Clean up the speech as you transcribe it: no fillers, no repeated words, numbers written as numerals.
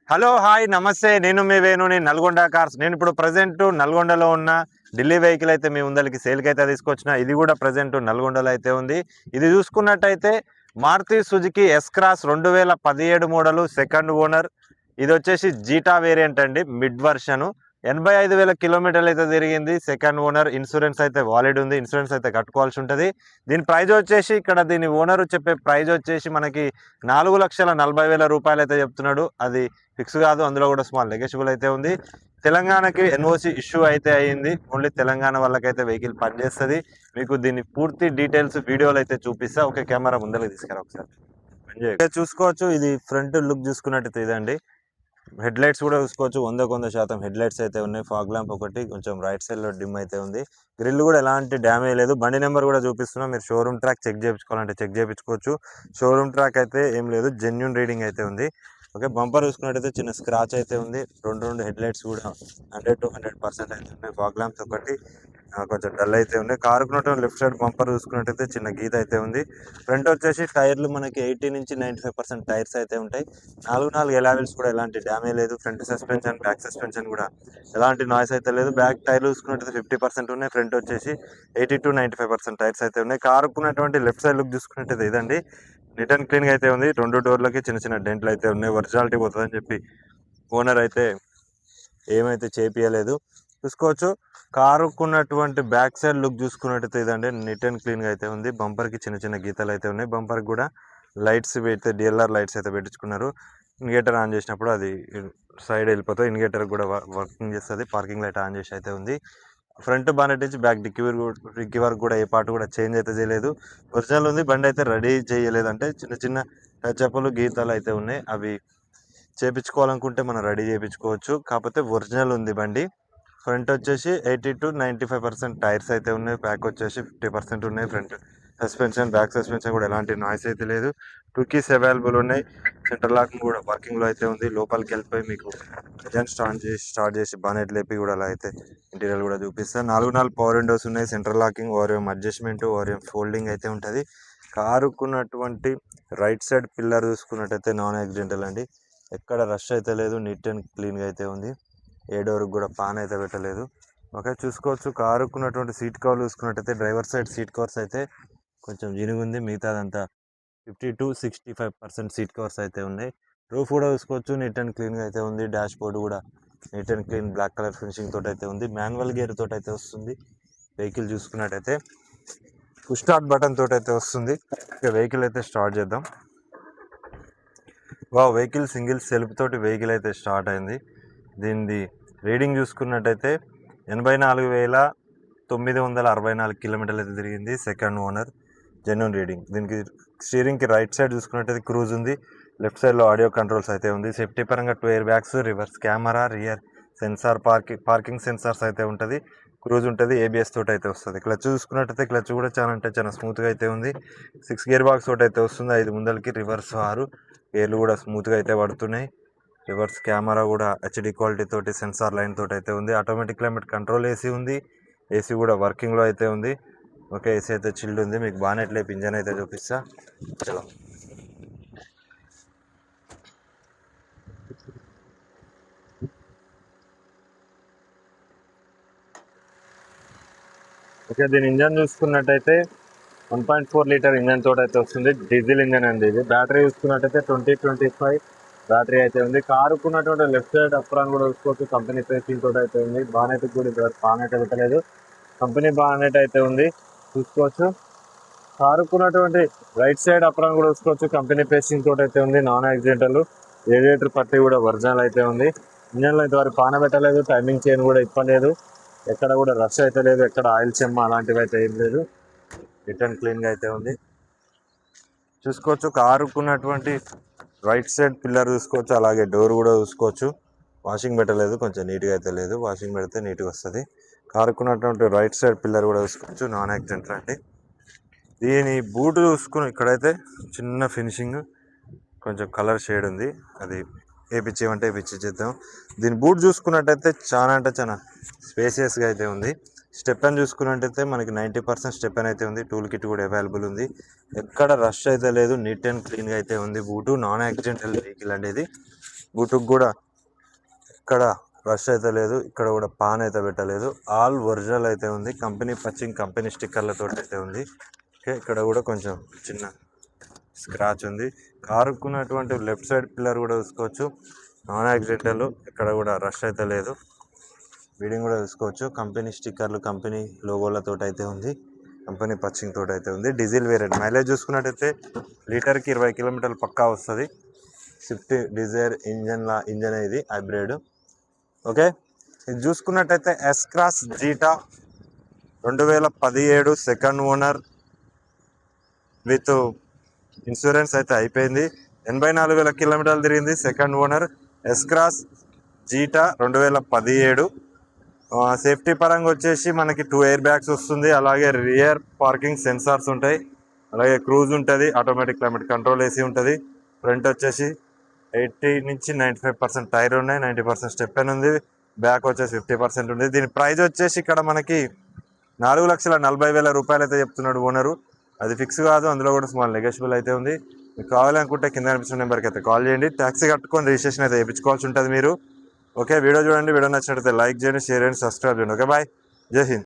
Hello hi నమస్తే. నేను మీ వేణుని Nalgonda cars. నేను ఇప్పుడు ప్రజెంట్ నల్గొండలో ఉన్న ఢిల్లీ వెహికల్ అయితే మీ ముందరికి సేల్కి అయితే తీసుకొచ్చిన. ఇది కూడా ప్రజెంట్ నల్గొండలో అయితే ఉంది. ఇది చూసుకున్నట్టయితే Maruti Suzuki S cross 2017 model, second owner. ఇది వచ్చేసి జీటా వేరియంట్ అండి, మిడ్ వర్షను. 85,000 కిలోమీటర్లు అయితే తిరిగింది. Second owner. ఇన్సూరెన్స్ అయితే వాలిడ్ ఉంది. ఇన్సూరెన్స్ అయితే కట్టుకోవాల్సి ఉంటుంది. దీని ప్రైజ్ వచ్చేసి, ఇక్కడ దీని ఓనర్ చెప్పే ప్రైజ్ వచ్చేసి మనకి 4,40,000 రూపాయలు అయితే చెప్తున్నాడు. అది ఫిక్స్ కాదు, అందులో కూడా స్మాల్ నెగోషియబుల్ అయితే ఉంది. తెలంగాణకి ఎన్ఓసి ఇష్యూ అయితే అయ్యింది. ఓన్లీ తెలంగాణ వాళ్ళకైతే వెహికల్ పనిచేస్తుంది. మీకు దీని పూర్తి డీటెయిల్స్ వీడియోలు అయితే చూపిస్తా. ఓకే, కెమెరా ముందరికి తీసుకురా ఒకసారి. చూసుకోవచ్చు, ఇది ఫ్రంట్ లుక్ చూసుకున్నట్టయితే ఇదండి. హెడ్ లైట్స్ కూడా చూసుకోవచ్చు. 100% హెడ్ లైట్స్ అయితే ఉన్నాయి. ఫాగ్ ల్యాంప్ ఒకటి కొంచెం రైట్ సైడ్ లో డిమ్ అయితే ఉంది. గ్రిల్ కూడా ఎలాంటి డ్యామేజ్ లేదు. బండి నెంబర్ కూడా చూపిస్తున్నా. మీరు షోరూమ్ ట్రాక్ చెక్ చేయించుకోవాలంటే చెక్ చేయించుకోవచ్చు. షోరూమ్ ట్రాక్ అయితే ఏం లేదు, జెన్యున్ రీడింగ్ అయితే ఉంది. ఓకే, బంపర్ చూసుకున్నట్టయితే చిన్న స్క్రాచ్ అయితే ఉంది. రెండు హెడ్ లైట్స్ కూడా 100 to 100% అయితే ఉన్నాయి. ఫాగ్ ల్యాంప్స్ ఒకటి కొంచెం డల్ అయితే ఉన్నాయి. కారుకున్నట్టు లెఫ్ట్ సైడ్ బంపర్ చూసుకున్నట్టయితే చిన్న గీత అయితే ఉంది. ఫ్రంట్ వచ్చేసి టైర్లు మనకి 80 నుంచి 95% టైర్స్ అయితే ఉంటాయి. 4 ఎలావెల్స్ కూడా ఎలాంటి డ్యామేజ్ లేదు. ఫ్రంట్ సస్పెన్షన్, బ్యాక్ సస్పెన్షన్ కూడా ఎలాంటి నాయిస్ అయితే లేదు. బ్యాక్ టైర్లు చూసుకున్నట్టయితే 50% ఉన్నాయి. ఫ్రంట్ వచ్చేసి 80 to 95% టైర్స్ అయితే ఉన్నాయి. కారుకున్నటువంటి లెఫ్ట్ సైడ్ లుక్ చూసుకున్నట్టయితే ఇదండి. నీట్ అండ్ క్లీన్ గా అయితే ఉంది. 2 డోర్లకి చిన్న చిన్న డెంట్లు అయితే ఉన్నాయి. ఒరిజినాలిటీ పోతుందని చెప్పి ఓనర్ అయితే ఏమైతే చేపియలేదు. చూసుకోవచ్చు, కారుకున్నటువంటి బ్యాక్ సైడ్ లుక్ చూసుకున్నట్టయితే ఇదండి. నీట్ అండ్ క్లీన్ గా అయితే ఉంది. బంపర్ కి చిన్న చిన్న గీతలు అయితే ఉన్నాయి. బంపర్ కూడా లైట్స్ అయితే డిఎల్ఆర్ లైట్స్ అయితే పెట్టించుకున్నారు. ఇండికేటర్ ఆన్ చేసినప్పుడు అది సైడ్ వెళ్ళిపోతుంది. ఇండికేటర్ కూడా వర్కింగ్ చేస్తుంది. పార్కింగ్ లైట్ ఆన్ చేసి అయితే ఉంది. ఫ్రంట్ బానెట్ నుంచి బ్యాక్ డిక్కీ వరకు కూడా ఏ పార్ట్ కూడా చేంజ్ అయితే చేయలేదు. ఒరిజినల్ ఉంది. బండి అయితే రెడీ చేయలేదు. అంటే చిన్న చిన్న టచ్అప్లు గీతాలు అయితే ఉన్నాయి. అవి చేపించుకోవాలనుకుంటే మనం రెడీ చేయించుకోవచ్చు. కాకపోతే ఒరిజినల్ ఉంది బండి. ఫ్రంట్ వచ్చేసి 80 to 95% టైర్స్ అయితే ఉన్నాయి. బ్యాక్ వచ్చేసి 50% ఉన్నాయి. ఫ్రంట్ సస్పెన్షన్, బ్యాక్ సస్పెన్షన్ కూడా ఎలాంటి నాయిస్ అయితే లేదు. 2 keys అవైలబుల్ ఉన్నాయి. సెంటర్ లాక్ కూడా వర్కింగ్ లో అయితే ఉంది. లోపలికి వెళ్ళిపోయి మీకు ఇంజన్ స్టార్ట్ చేసి బానెట్ లేపి కూడా అలా అయితే ఇంటీరియర్ కూడా చూపిస్తాను. 4 పవర్ విండోస్ ఉన్నాయి. సెంటర్ లాకింగ్, ఓరియం అడ్జస్ట్మెంట్, ఓరియం ఫోల్డింగ్ అయితే ఉంటుంది. కారుకున్నటువంటి రైట్ సైడ్ పిల్లర్ చూసుకున్నట్టయితే నాన్ యాక్సిడెంటల్ అండి. ఎక్కడ రష్ అయితే లేదు. నీట్ అండ్ క్లీన్గా అయితే ఉంది. ఏ డోర్కి కూడా పాన్ అయితే పెట్టలేదు. ఓకే, చూసుకోవచ్చు. కారుకున్నటువంటి సీట్ కవర్ చూసుకున్నట్టయితే డ్రైవర్ సైడ్ సీట్ కవర్స్ అయితే కొంచెం జినుగుంది. మిగతాదంతా 50 to 65% సీట్ కవర్స్ అయితే ఉన్నాయి. రూఫ్ కూడా చూసుకోవచ్చు, నీట్ అండ్ క్లీన్గా అయితే ఉంది. డాష్ బోర్డ్ కూడా neat and clean black colour finishing తోటి అయితే ఉంది. మాన్యువల్ గేర్ తోటి అయితే వస్తుంది. వెహికల్ చూసుకున్నట్టయితే పుష్ స్టార్ట్ బటన్ తోటి అయితే వస్తుంది. ఇక వెహికల్ అయితే స్టార్ట్ చేద్దాం. వెహికల్ సింగిల్ సెల్ఫ్ తోటి వెహికల్ అయితే స్టార్ట్ అయింది. దీనిది రీడింగ్ చూసుకున్నట్టయితే 84,964 కిలోమీటర్లు అయితే తిరిగింది. Second owner, genuine reading. దీనికి స్టీరింగ్కి రైట్ సైడ్ చూసుకున్నట్టయితే క్రూజ్ ఉంది. లెఫ్ట్ సైడ్లో ఆడియో కంట్రోల్స్ అయితే ఉంది. సేఫ్టీ పరంగా 2 air bags, reverse camera, rear sensor, parking sensors అయితే ఉంటుంది. క్రూజ్ ఉంటుంది. ఏబిఎస్ తోటి అయితే వస్తుంది. క్లచ్ చూసుకున్నట్టయితే క్లచ్ కూడా చాలా స్మూత్గా అయితే ఉంది. 6 గేర్ బాక్స్ తోటి అయితే వస్తుంది. 5 ముందలకి, రివర్స్ 6 గేర్లు కూడా స్మూత్గా అయితే పడుతున్నాయి. రివర్స్ కెమెరా కూడా హెచ్డి క్వాలిటీ తోటి, సెన్సార్ లైన్ తోటి అయితే ఉంది. ఆటోమేటిక్ క్లైమేట్ కంట్రోల్ ఏసీ ఉంది. ఏసీ కూడా వర్కింగ్లో అయితే ఉంది. ఓకే, ఏసీ అయితే చిల్డ్ ఉంది. మీకు బానెట్ లేపి ఇంజన్ అయితే చూపిస్తా. చలో. ఓకే, దీని ఇంజన్ చూసుకున్నట్టయితే 1.4 లీటర్ ఇంజన్ తోటి అయితే వస్తుంది. డీజిల్ ఇంజన్ అండి ఇది. బ్యాటరీ చూసుకున్నట్టయితే 2025 బ్యాటరీ అయితే ఉంది. కారుకున్నటువంటి లెఫ్ట్ సైడ్ అప్రాన్ కూడా చూసుకోవచ్చు. కంపెనీ పేసింగ్ తోటి అయితే ఉంది. బానెట్ కూడా బానెట్ పెట్టలేదు. కంపెనీ బానెట్ అయితే ఉంది, చూసుకోవచ్చు. కారుకున్నటువంటి రైట్ సైడ్ అప్రాన్ కూడా చూసుకోవచ్చు. కంపెనీ పేసింగ్ తోటి అయితే ఉంది. Non accidental. రేడియేటర్ పట్టి కూడా ఒరిజినల్ అయితే ఉంది. ఇంజన్లో ఇంతవరకు పాన పెట్టలేదు. టైమింగ్ చైన్ కూడా ఇప్పలేదు. ఎక్కడ కూడా రష్ అయితే లేదు. ఎక్కడ ఆయిల్ చెమ్మ అలాంటివి అయితే ఏం లేదు. రిటర్న్ క్లీన్గా అయితే ఉంది, చూసుకోవచ్చు. కారుకున్నటువంటి రైట్ సైడ్ పిల్లర్ చూసుకోవచ్చు. అలాగే డోర్ కూడా చూసుకోవచ్చు. వాషింగ్ పెట్టలేదు, కొంచెం నీట్గా అయితే లేదు. వాషింగ్ పెడితే నీట్గా వస్తుంది. కారుకున్నటువంటి రైట్ సైడ్ పిల్లర్ కూడా చూసుకోవచ్చు. నాన్ యాక్సిడెంట్ అండి. దీని బూట్ చూసుకుని ఇక్కడైతే చిన్న ఫినిషింగ్, కొంచెం కలర్ షేడ్ ఉంది. అది వేపించేమంటే వేపించేద్దాం. దీని బూట్ చూసుకున్నట్టయితే చాలా స్పేసియస్గా అయితే ఉంది. స్టెప్ అని చూసుకున్నట్టయితే మనకి 90% స్టెప్ అని అయితే ఉంది. టూల్ కిట్ కూడా అవైలబుల్ ఉంది. ఎక్కడ రష్ అయితే లేదు. నీట్ అండ్ క్లీన్గా అయితే ఉంది. బూటు నాన్ యాక్సిడెంటల్ వెహికల్ అనేది. బూటుకు కూడా ఇక్కడ రష్ అయితే లేదు, ఇక్కడ కూడా పాన్ అయితే పెట్టలేదు, ఆల్ ఒరిజినల్ అయితే ఉంది. కంపెనీ పచ్చింగ్, కంపెనీ స్టిక్కర్లతో అయితే ఉంది. ఓకే, ఇక్కడ కూడా కొంచెం చిన్న స్క్రాచ్ ఉంది. కారుకున్నటువంటి లెఫ్ట్ సైడ్ పిల్లర్ కూడా చూసుకోవచ్చు, నాన్ యాక్సిడెంటల్, ఇక్కడ కూడా రష్ అయితే లేదు. బీడింగ్ కూడా చూసుకోవచ్చు, కంపెనీ స్టిక్కర్లు, కంపెనీ లోగోలతో అయితే ఉంది, కంపెనీ పచ్చింగ్ తోటి అయితే ఉంది. Diesel variant. మైలేజ్ చూసుకున్నట్టయితే లీటర్కి 20 కిలోమీటర్లు పక్కా వస్తుంది. స్విఫ్ట్ డిజైర్ ఇంజన్ ఇది హైబ్రిడ్. ఓకే, ఇది చూసుకున్నట్టయితే S cross Zeta 2017 second owner with insurance అయితే అయిపోయింది. 84,000 కిలోమీటర్లు తిరిగింది. Second owner S cross Zeta 2017. సేఫ్టీ పరంగా వచ్చేసి మనకి 2 ఎయిర్ బ్యాగ్స్ వస్తుంది, అలాగే రియర్ పార్కింగ్ సెన్సార్స్ ఉంటాయి, అలాగే క్రూజ్ ఉంటుంది, ఆటోమేటిక్ క్లైమేట్ కంట్రోల్ ఏసీ ఉంటుంది. ఫ్రంట్ వచ్చేసి 80 నుంచి 95% టైర్ ఉన్నాయి, 90% స్టెప్ అని ఉంది. బ్యాక్ వచ్చేసి 50% ఉంది. దీని ప్రైస్ వచ్చేసి ఇక్కడ మనకి 4,40,000 రూపాయలు అయితే చెప్తున్నాడు ఓనరు. అది ఫిక్స్ కాదు, అందులో కూడా స్మాల్ నెగోషియబుల్ అయితే ఉంది. మీకు కావాలనుకుంటే కింద కనిపిస్తున్న నెంబర్కి అయితే కాల్ చేయండి. ట్యాక్సీ కట్టుకొని రిజిస్ట్రేషన్ అయితే వేయించుకోవాల్సి ఉంటుంది మీరు. ఓకే, వీడియో చూడండి. వీడియో నచ్చినట్లయితే లైక్ చేయండి, షేర్ చేయండి, సబ్స్క్రైబ్ చేయండి. ఓకే, బాయ్, జై హింద్.